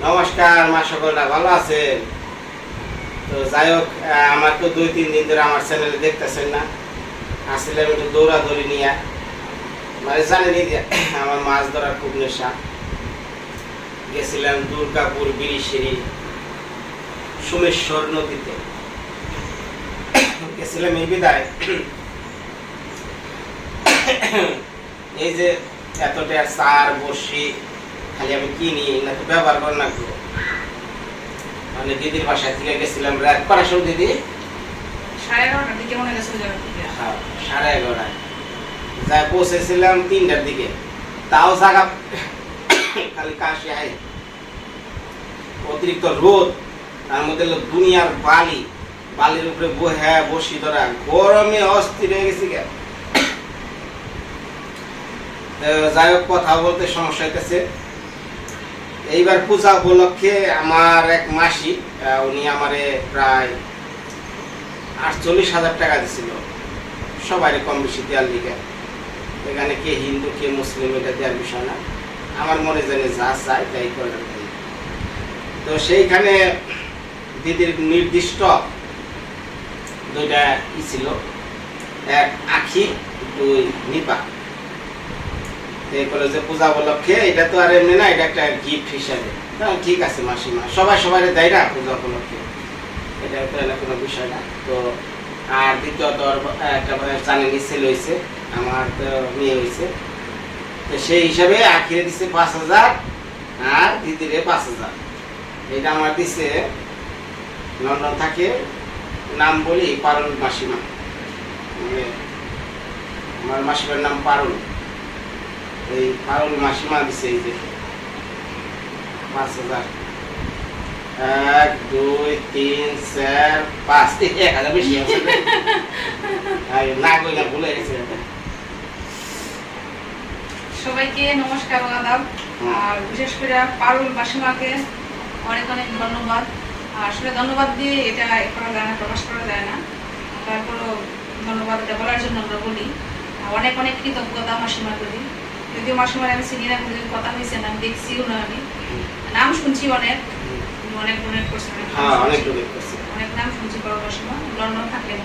নমস্কার মা, সকলরা ভালো আছেন? তো যাই হোক, আমার তো 2-3 দিন ধরে আমার চ্যানেলে দেখতেছেন না। আসলে আমি একটু দৌড়াদৌড়ি নিয়ে মানে জানেনই যে আমার মাছ ধরার খুব নেশা। গেছিলাম দুর্গাপুর বিরিশিরি সোমেশ্বর নদীতে গেছিলাম এই বিদায়। এই যে এতটা সার বসি খালি আমি কিনি না তো ব্যবহার কর না। মানে দিদির বাসায় থেকে গেছিলাম রাত কটার সময় দিদি? 11:30টার দিকে মনে গেছিল। হ্যাঁ, 11:30 যাই পৌঁছেছিলাম 3টার দিকে। তাও জায়গা খালি কাশি হয়, অতিরিক্ত রোদ, তার মধ্যে দুনিয়ার বালির উপরে বসি ধরা, গরমে অস্থির হয়ে গেছি। যাই হোক, কথা বলতে সমস্যা হইতেছে। এইবার পূজা উপলক্ষে আমার এক মাসি, উনি আমারে প্রায় 48,000 টাকা দিছিল, সবাই কম বেশি দেওয়ার লিগে। এখানে কে হিন্দু কে মুসলিম এটা দেওয়ার বিষয় না, আমার মনে জানে যা চাই তাই করে। তো সেইখানে দিদির নির্দিষ্ট 2টা ই ছিল, এক আখি 2 নিপা। এই যে পূজা উপলক্ষে এটা তো আর এমনি না, এটা একটা গিফট হিসাবে। ঠিক আছে মাসিমা, সবাই দেয় না পূজা উপলক্ষে, এটা তো কোনো বিষয় না। তো আর দ্বিতীয়ত একটা জানেনি ছেলে হয়েছে, আমার তো মেয়ে হয়েছে। তো সেই হিসাবে আখিরে দিচ্ছে 5,000 আর দিদিরে 5,000। এটা আমার দিচ্ছে লন্ডন থাকে, নাম বলি পারুল মাসিমা। আমার মাসিমার নাম পারুল। এই পারুল মাসিমা দিচ্ছে এই যে 5,000। 1 2 3 4 5 1,000 বেশি আছে না, কই না, ভুলে গেছে। সবাইকে নমস্কার আদাব। আর বিশেষ করে পারুল মাসিমাকে অনেক অনেক ধন্যবাদ। আসলে ধন্যবাদ দিয়ে এটা করা যায় না, প্রকাশ করা যায় না। তারপরও ধন্যবাদ এটা বলার জন্য আমরা বলি। অনেক অনেক কৃতজ্ঞতা মাসিমা করি। যদিও মাসিমার আমি চিনি না, কোনোদিন কথা হয়েছে না, আমি দেখছিও না। আমি নাম শুনছি অনেক ডোনেট করছে, অনেক নাম শুনছি। বড় মাসিমা লন্ডন থাকেন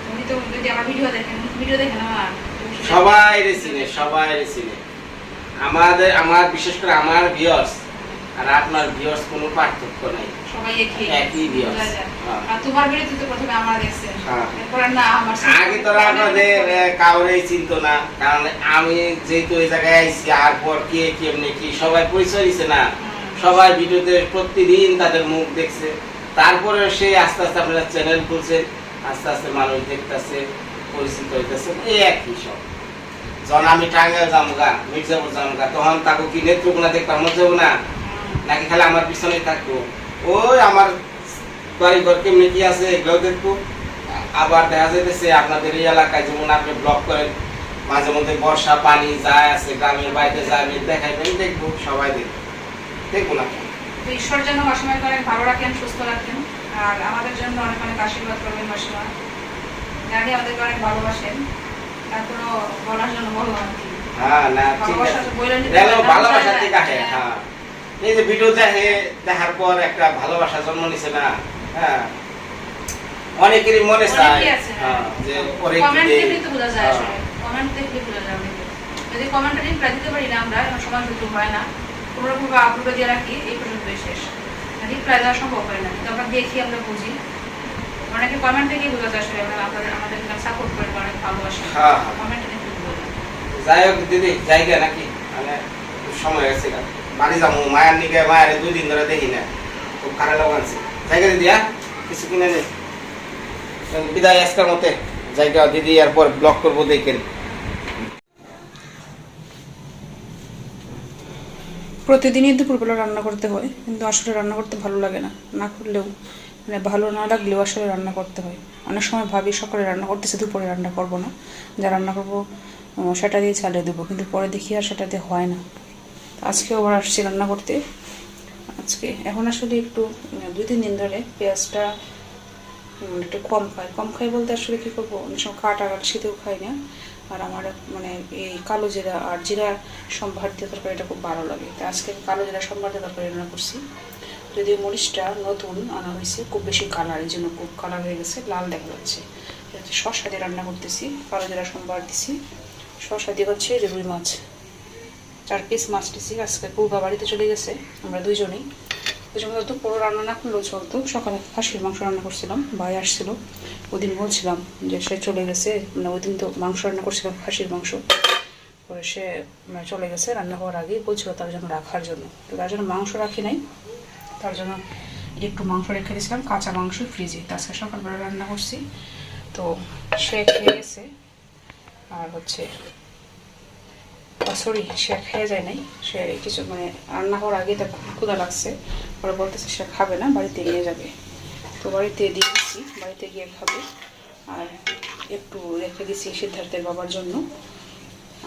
উনি। তো যদি আমার ভিডিও দেখেন আমার সবাই চিনে। আমার বিশেষ করে আমার ভিউয়ার্স আর আপনার ভিউয়ার্স কোনো পার্থক্য নাই, সবাই একই ভিউয়ার্স। আর তোমার ভিডিও তো প্রথমে আমরা দেখছেন, এরপর না আমার আগে তো আপনাদের কাউরেই চিনতো না, কারণ আমি যেহেতু এই জায়গায় আইছি, আর পর কে কেমনে কি সবাই পরিচয় দিছে না। সবাই ভিডিওতে প্রতিদিন তাদের মুখ দেখছে, তারপরে সে আস্তে আস্তে আপনারা চ্যানেল খুলছে, আস্তে আস্তে মানুষ দেখতেছে, পরিচিত হইতেছে। এই একই সব। যখন আমি টাঙ্গাইল যামগা, মির্জাপুর যামগা, তখন তাকে কি নেত্রকোনা দেখতাম, মনে যাবো না নাকি খালি আমার পিছনে থাকবো, ওই আমার বাড়ি ঘর কেমনি কি আছে এগুলো দেখবো। আবার দেখা যাইতেছে আপনাদের এই এলাকায় যেমন আপনি ব্লগ করেন, মাঝে মধ্যে বর্ষা পানি যায় আছে, গ্রামের বাড়িতে যাবেন, দেখাইবেন, দেখবো, সবাই দেখবো না। ঈশ্বর যেন মাসিমাকে অনেক ভালো রাখেন, সুস্থ রাখেন, আর আমাদের জন্য অনেক অনেক আশীর্বাদ করবেন মাসিমা। জানি আমাদেরকে অনেক ভালোবাসেন, তারপরও বলার জন্য বললাম আর কি। হ্যাঁ, না ঠিক আছে, ভালোবাসা ঠিক আছে। হ্যাঁ, এই যে ভিডিও দেখার পর একটা ভালোবাসা জন্ম নিছে না। হ্যাঁ, অনেকেরই মনে চায় যে কমেন্ট দেখলে তো বোঝা যায়, আসলে কমেন্ট দেখলে বোঝা যায়। যদি কমেন্টটা রিপ্লাই দিতে পারি না আমরা, আমার সময় সুযোগ হয় না, কোনোরকম আপলোড দিয়ে রাখি, এই পর্যন্তই শেষ। রিপ্লাই দেওয়া সম্ভব হয় না, কিন্তু আমরা দেখি, আমরা বুঝি। অনেকে কমেন্ট দেখেই বোঝা যায় আসলে আমাদের সাপোর্ট করেন, অনেক ভালোবাসেন। কমেন্ট দেখে বোঝা যায়। যাই হোক দিদি, জায়গা নাকি মানে সময় হয়েছে, বাড়ি যাবো। মায়ের নিকে, মায়ের 2 দিন ধরে দেখি না, খুব খারাপ লাগাচ্ছে। জায়গা দিদি, কিছু কিনে নেই, বিদায় আজকের মতে। জায়গা দিদি, এরপর ব্লগ করবো, দেখেন। প্রতিদিনই দুপুরবেলা রান্না করতে হয়, কিন্তু আসলে রান্না করতে ভালো লাগে না, না করলেও মানে ভালো না লাগলেও আসলে রান্না করতে হয়। অনেক সময় ভাবি সকালে রান্না করতেছে, দুপুরে রান্না করব না, যা রান্না করবো সেটা দিয়ে চালিয়ে দেবো, কিন্তু পরে দেখি আর সেটাতে হয় না। আজকে আবার আসছি রান্না করতে। আজকে এখন আসলে একটু 2-3 দিন ধরে পেঁয়াজটা একটু কম খাই বলতে আসলে কী করবো, অনেক সময় কাটা শীতেও খাই না, আর আমার মানে এই কালো জিরা আর জিরা সম্ভার দিয়ে তরকারিটা খুব ভালো লাগে। তো আজকে কালো জিরা সম্ভার দিয়ে তরকারি রান্না করছি। যদিও মরিচটা নতুন আনা হয়েছে, খুব বেশি কালার, এই জন্য খুব কালার হয়ে গেছে, লাল দেখা যাচ্ছে। শসা দিয়ে রান্না করতেছি, কালো জিরা সম্ভার দিছি, শসা দিয়ে হচ্ছে রুই মাছ, 4 পিস মাছ দিছি। আজকে পূর্বা বাড়িতে চলে গেছে, আমরা দুইজনেই। দুজন তো পুরো রান্না না করলেও চলতো। সকালে খাসির মাংস রান্না করছিলাম, ভাই আসছিল, ওদিন বলছিলাম যে সে চলে গেছে, মানে ওই দিন তো মাংস রান্না করছিলাম, খাসির মাংস, পরে সে চলে গেছে রান্না হওয়ার আগেই বলছিল তার জন্য রাখার জন্য। তো তার জন্য মাংস রাখি নাই, তার জন্য একটু মাংস রেখে দিয়েছিলাম, কাঁচা মাংস ফ্রিজে। তো আজকে সকালবেলা রান্না করছি, তো সে খেয়ে গেছে। আর হচ্ছে সরি, সে খেয়ে যায় নাই, সে কিছু মানে রান্না হওয়ার আগে তার ক্ষুধা লাগছে, পরে বলতেছে সে খাবে না, বাড়িতে নিয়ে যাবে। তো বাড়িতে দিয়ে দিচ্ছি, বাড়িতে গিয়ে খাবে। আর একটু রেখে দিচ্ছি সিদ্ধার্থের বাবার জন্য।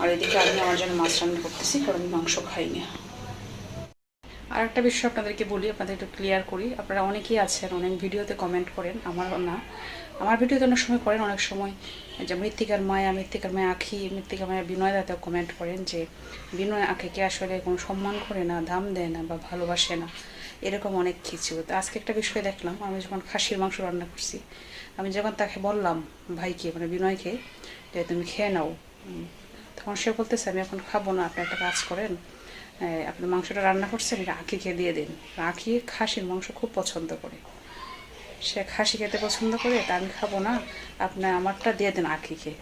আর এদিকে আমি আমার জন্য মাছ রান্না করতেছি, কারণ আমি মাংস খাই না। আর একটা বিষয় আপনাদেরকে বলি, আপনাদের একটু ক্লিয়ার করি। আপনারা অনেকেই আছেন, অনেক ভিডিওতে কমেন্ট করেন, আমার না, আমার ভিডিওতে অনেক সময় করেন, অনেক সময় যে মৃত্তিকার মায়া আঁখি, মৃত্তিকার মায়া বিনয় দাতেও কমেন্ট করেন যে বিনয় আঁখিকে আসলে কোনো সম্মান করে না, দাম দেয় না বা ভালোবাসে না, এরকম অনেক কিছু। তো আজকে একটা বিষয় দেখলাম, আমি যখন খাসির মাংস রান্না করছি, আমি যখন তাকে বললাম, ভাইকে মানে বিনয়কে, যে তুমি খেয়ে নাও, তখন সে বলতেছে আমি এখন খাবো না, আপনি একটা কাজ করেন, আপনি মাংসটা রান্না করছেন এটা আঁখিকে দিয়ে দিন। আঁখি খাসির মাংস খুব পছন্দ করে, সে খাসি খেতে পছন্দ করে, তা আমি খাবো না, আপনি আমারটা দিয়ে দেন আঁখিকে,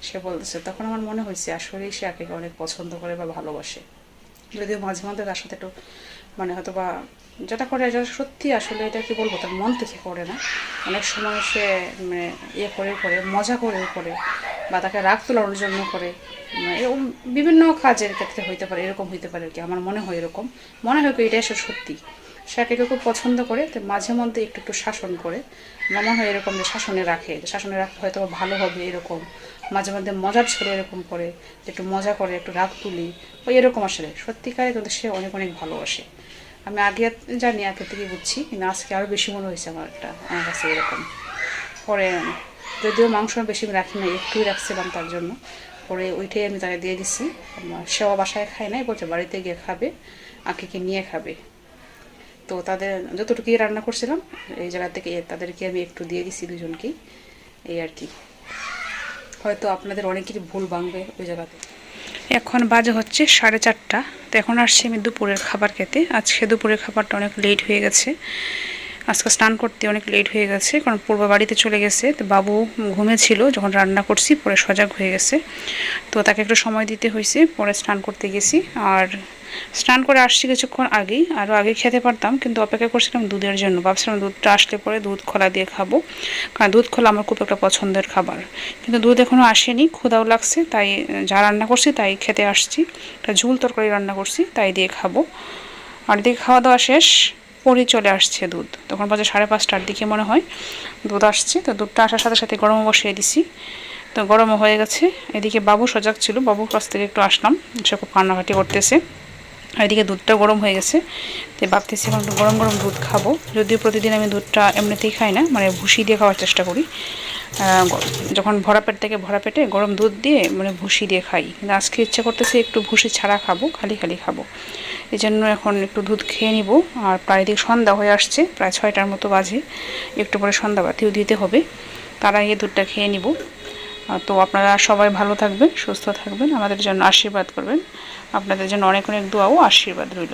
সে বলতেছে। তখন আমার মনে হয়েছে আসলেই সে আঁখিকে অনেক পছন্দ করে বা ভালোবাসে। যদিও মাঝে মাঝে তার সাথে একটু মানে হয়তো বা যেটা করে, যেটা সত্যি আসলে এটা কি বলবো, তার মন থেকে করে না, অনেক সময় সে মানে করে মজা করে বা তাকে রাগ তোলানোর জন্য করে, এরকম বিভিন্ন কাজের ক্ষেত্রে হইতে পারে, এরকম হইতে পারে আর কি। আমার মনে হয় এরকম, মনে হয় কি এটা আসলে সত্যি, সে আঁকিকে খুব পছন্দ করে, তো মাঝে মধ্যে একটু শাসন করে। আমার মনে হয় এরকম যে শাসনে রাখলে হয়তো ভালো হবে, এরকম মাঝে মধ্যে মজার ছলে এরকম করে, একটু মজা করে, একটু রাগ তুলি, ওই এরকম আসলে সত্যিকারে কিন্তু সে অনেক অনেক ভালোবাসে। আমি আগে জানি, আগে থেকে বুঝছি, কিন্তু আজকে আরও বেশি মনে হয়েছে আমার কাছে এরকম। পরে যদিও মাংস বেশি রাখি না, একটুই রাখছিলাম তার জন্য, পরে ওইটাই আমি তাকে দিয়ে দিচ্ছি। সেও বাসায় খায় নাই, বলছে বাড়িতে গিয়ে খাবে, আঁকিকে নিয়ে খাবে। তো তাদের যতটুকুই রান্না করছিলাম এই জায়গা থেকে তাদেরকে আমি একটু দিয়ে দিছি দুজনকেই, এই আর কি। হয়তো আপনাদের অনেকেরই ভুল ভাঙবে ওই জায়গাতে। এখন বাজে হচ্ছে 4:30। তো এখন আসছি আমি দুপুরের খাবার খেতে। আজকে দুপুরের খাবারটা অনেক লেট হয়ে গেছে, আজকে স্নান করতে অনেক লেট হয়ে গেছে, কারণ পূর্ব বাড়িতে চলে গেছে। তো বাবু ঘুমেছিল যখন রান্না করছি, পরে সজাগ হয়ে গেছে, তো তাকে একটু সময় দিতে হয়েছে, পরে স্নান করতে গেছি। আর স্নান করে আসছি কিছুক্ষণ আগেই, আরও আগে খেতে পারতাম, কিন্তু অপেক্ষা করছিলাম দুধের জন্য। ভাবছিলাম দুধটা আসলে পরে দুধ খোলা দিয়ে খাবো, কারণ দুধ খোলা আমার খুব একটা পছন্দের খাবার। কিন্তু দুধ এখনও আসেনি, ক্ষুধাও লাগছে, তাই যা রান্না করছি তাই খেতে আসছি। একটা ঝুল তরকারি রান্না করছি, তাই দিয়ে খাবো। আর দিকে খাওয়া দাওয়া শেষ, পরে চলে আসছে দুধ, তখন বাজে 5:30টার দিকে মনে হয় দুধ আসছে। তো দুধটা আসার সাথে সাথে গরমও বসিয়ে দিছি, তো গরমও হয়ে গেছে। এদিকে বাবু সজাগ ছিল, বাবুর কাছ থেকে একটু আসলাম, সে খুব কান্নাকাটি করতেছে। আর এদিকে দুধটা গরম হয়ে গেছে, তো ভাবতেছি এখন একটু গরম গরম দুধ খাবো। যদিও প্রতিদিন আমি দুধটা এমনিতেই খাই না, মানে ভুসি দিয়ে খাওয়ার চেষ্টা করি, যখন ভরা পেটে গরম দুধ দিয়ে মানে ভুসি দিয়ে খাই। কিন্তু আজকে ইচ্ছা করতেছে একটু ভুসি ছাড়া খাবো, খালি খাবো, এই জন্য এখন একটু দুধ খেয়ে নিব। আর প্রায় দিকে সন্ধ্যা হয়ে আসছে, প্রায় 6টার মতো বাজে, একটু পরে সন্ধ্যাবাতিও দিতে হবে, তার আগে দুধটা খেয়ে নিব। তো আপনারা সবাই ভালো থাকবেন, সুস্থ থাকবেন, আমাদের জন্য আশীর্বাদ করবেন, আপনাদের জন্য অনেক অনেক দোয়া ও আশীর্বাদ রইল।